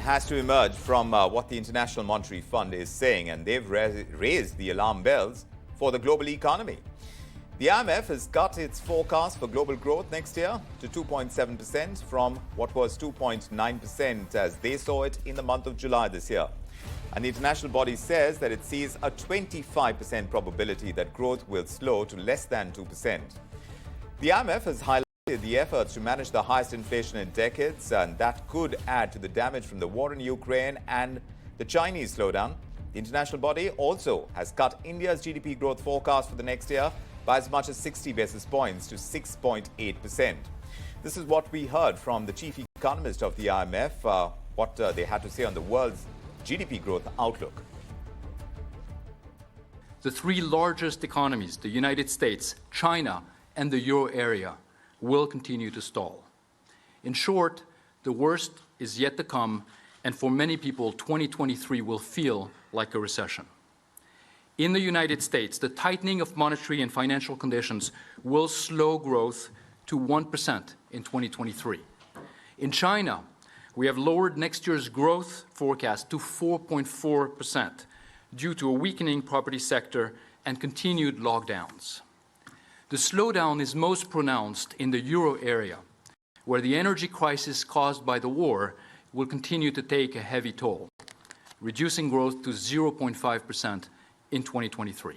has to emerge from what the International Monetary Fund is saying, and they've raised the alarm bells for the global economy. The IMF has cut its forecast for global growth next year to 2.7% from what was 2.9% as they saw it in the month of July this year. And the international body says that it sees a 25% probability that growth will slow to less than 2%. The IMF has highlighted the efforts to manage the highest inflation in decades, and that could add to the damage from the war in Ukraine and the Chinese slowdown. The international body also has cut India's GDP growth forecast for the next year by as much as 60 basis points to 6.8%. This is what we heard from the chief economist of the IMF, what they had to say on the world's GDP growth outlook. The three largest economies, the United States, China, and the euro area, will continue to stall. In short, the worst is yet to come, and for many people, 2023 will feel like a recession. In the United States, the tightening of monetary and financial conditions will slow growth to 1% in 2023. In China, we have lowered next year's growth forecast to 4.4% due to a weakening property sector and continued lockdowns. The slowdown is most pronounced in the euro area, where the energy crisis caused by the war will continue to take a heavy toll, reducing growth to 0.5% in 2023.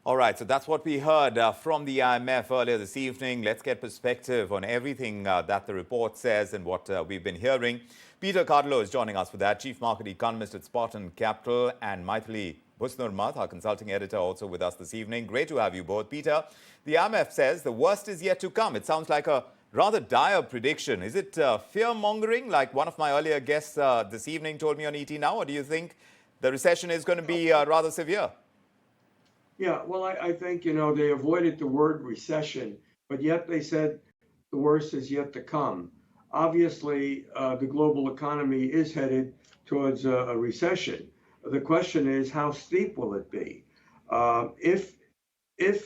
All right, so that's what we heard from the IMF earlier this evening. Let's get perspective on everything that the report says and what we've been hearing. Peter Cardillo is joining us for that, Chief Market Economist at Spartan Capital, and Mythili Bhusnurmath, our consulting editor, also with us this evening. Great to have you both. Peter, the IMF says the worst is yet to come. It sounds like a rather dire prediction. Is it fear-mongering, like one of my earlier guests this evening told me on ET Now, or do you think the recession is going to be rather severe? Yeah, well, I think, they avoided the word recession, but yet they said the worst is yet to come. Obviously, the global economy is headed towards a recession. The question is, how steep will it be? If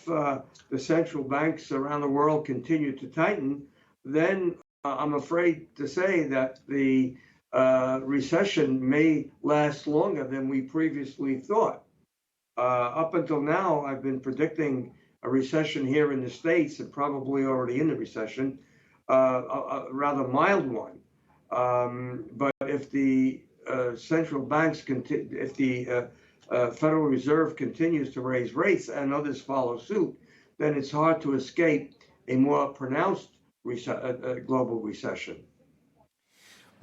the central banks around the world continue to tighten, then I'm afraid to say that the recession may last longer than we previously thought. Up until now, I've been predicting a recession here in the States, and probably already in the recession, a rather mild one. But if the central banks if the Federal Reserve continues to raise rates and others follow suit, then it's hard to escape a more pronounced global recession.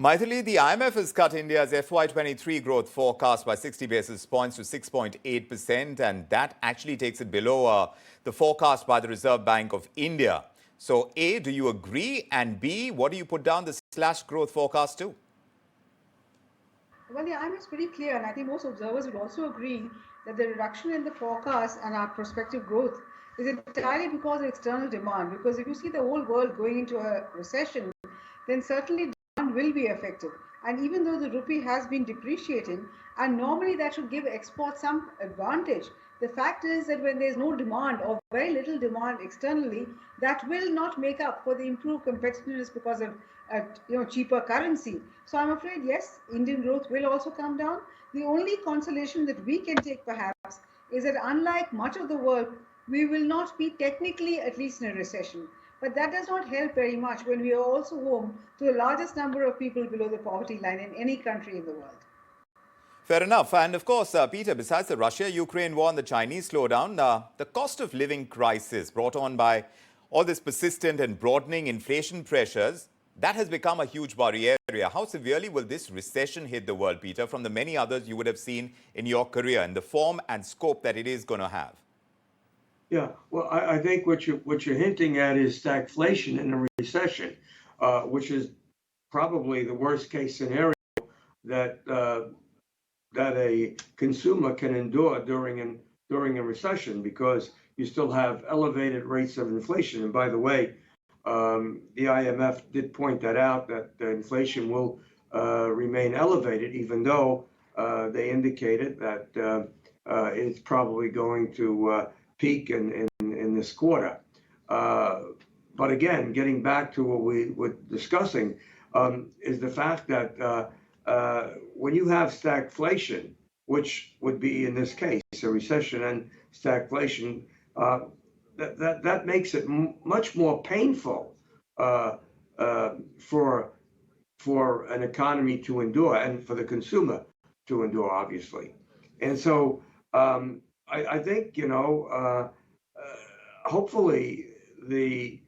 Mythili, the IMF has cut India's FY23 growth forecast by 60 basis points to 6.8%, and that actually takes it below the forecast by the Reserve Bank of India. So, A, do you agree? And B, what do you put down the slash growth forecast to? Well, the IMF is pretty clear, and I think most observers would also agree that the reduction in the forecast and our prospective growth is entirely because of external demand. Because if you see the whole world going into a recession, then certainly demand will be affected. And even though the rupee has been depreciating, and normally that should give exports some advantage, the fact is that when there's no demand or very little demand externally, that will not make up for the improved competitiveness because of cheaper currency. So I'm afraid, yes, Indian growth will also come down. The only consolation that we can take perhaps is that unlike much of the world, we will not be technically at least in a recession. But that does not help very much when we are also home to the largest number of people below the poverty line in any country in the world. Fair enough. And of course, Peter, besides the Russia-Ukraine war and the Chinese slowdown, the cost of living crisis brought on by all this persistent and broadening inflation pressures, that has become a huge worry area. How severely will this recession hit the world, Peter, from the many others you would have seen in your career and the form and scope that it is going to have? Yeah, well, I think what you're hinting at is stagflation in a recession, which is probably the worst case scenario that a consumer can endure during a recession, because you still have elevated rates of inflation. And by the way, the IMF did point that out, that the inflation will remain elevated, even though they indicated that it's probably going to peak in this quarter. But again, getting back to what we were discussing, is the fact that when you have stagflation, which would be in this case a recession and stagflation, that makes it much more painful for an economy to endure and for the consumer to endure, obviously. And so I think, hopefully the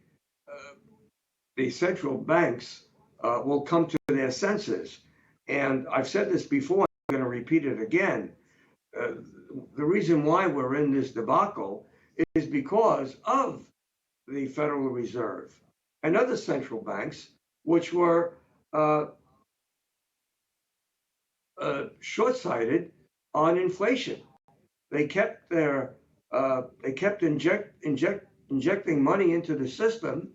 central banks will come to their senses. And I've said this before, I'm going to repeat it again. The reason why we're in this debacle is because of the Federal Reserve and other central banks, which were short-sighted on inflation. They kept injecting money into the system,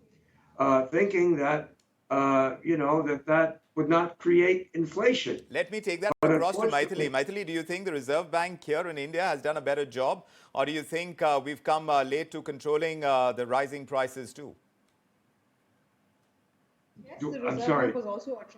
thinking that that would not create inflation. Let me take that But across to unfortunately- Mythili. Mythili, do you think the Reserve Bank here in India has done a better job, or do you think we've come late to controlling the rising prices too? Yes, the I'm Reserve sorry. Bank was also at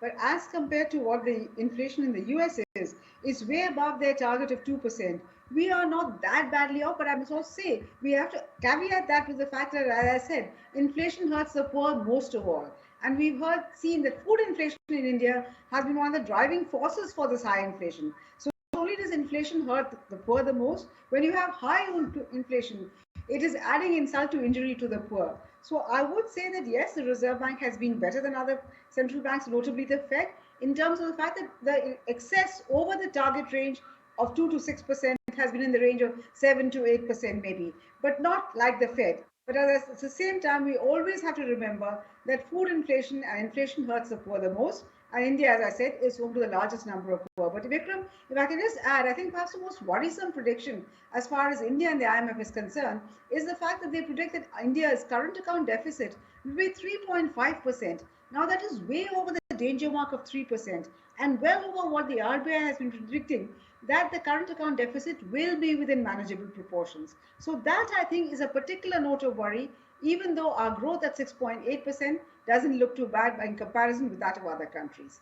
but as compared to what the inflation in the US is, it's way above their target of 2%. We are not that badly off, but I must also say we have to caveat that with the fact that, as I said, inflation hurts the poor most of all. And we've seen that food inflation in India has been one of the driving forces for this high inflation. So not only does inflation hurt the poor the most, when you have high inflation, it is adding insult to injury to the poor. So I would say that yes, the Reserve Bank has been better than other central banks, notably the Fed, in terms of the fact that the excess over the target range of 2 to 6% has been in the range of 7 to 8% maybe, but not like the Fed. But at the same time, we always have to remember that food inflation and inflation hurts the poor the most. And India, as I said, is home to the largest number of poor. But Vikram, if I can just add, I think perhaps the most worrisome prediction as far as India and the IMF is concerned is the fact that they predict that India's current account deficit will be 3.5%. Now that is way over the danger mark of 3% and well over what the RBI has been predicting, that the current account deficit will be within manageable proportions. So that, I think, is a particular note of worry, even though our growth at 6.8% doesn't look too bad in comparison with that of other countries.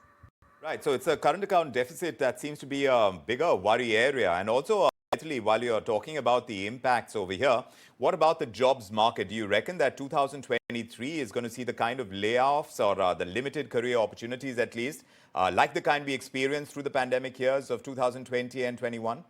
Right, so it's a current account deficit that seems to be a bigger worry area. And also, Mythili, while you're talking about the impacts over here, what about the jobs market? Do you reckon that 2023 is going to see the kind of layoffs or the limited career opportunities at least, like the kind we experienced through the pandemic years of 2020 and 21?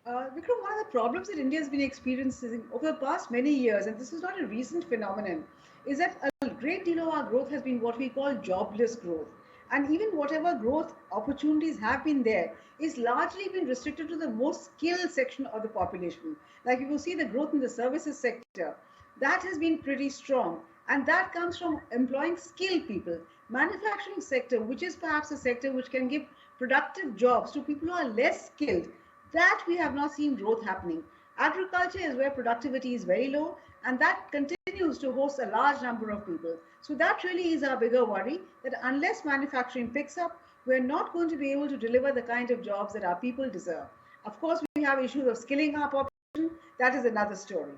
Vikram, one of the problems that India has been experiencing over the past many years, and this is not a recent phenomenon, is that a great deal of our growth has been what we call jobless growth. And even whatever growth opportunities have been there is largely been restricted to the most skilled section of the population. Like you will see the growth in the services sector, that has been pretty strong. And that comes from employing skilled people. Manufacturing sector, which is perhaps a sector which can give productive jobs to people who are less skilled, that we have not seen growth happening. Agriculture is where productivity is very low, and that continues to host a large number of people. So that really is our bigger worry, that unless manufacturing picks up, we're not going to be able to deliver the kind of jobs that our people deserve. Of course, we have issues of skilling our population. That is another story.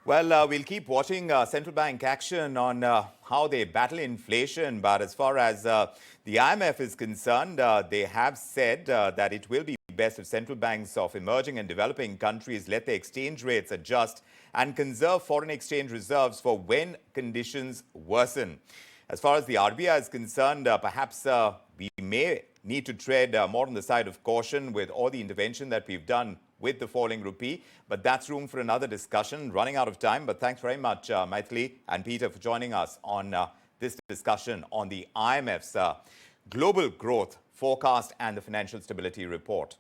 Well, we'll keep watching central bank action on how they battle inflation. But as far as the IMF is concerned, they have said that it will be best if central banks of emerging and developing countries let their exchange rates adjust and conserve foreign exchange reserves for when conditions worsen. As far as the RBI is concerned, perhaps we may need to tread more on the side of caution with all the intervention that we've done with the falling rupee. But that's room for another discussion. Running out of time. But thanks very much, Mythili and Peter, for joining us on this discussion on the IMF's global growth forecast and the financial stability report.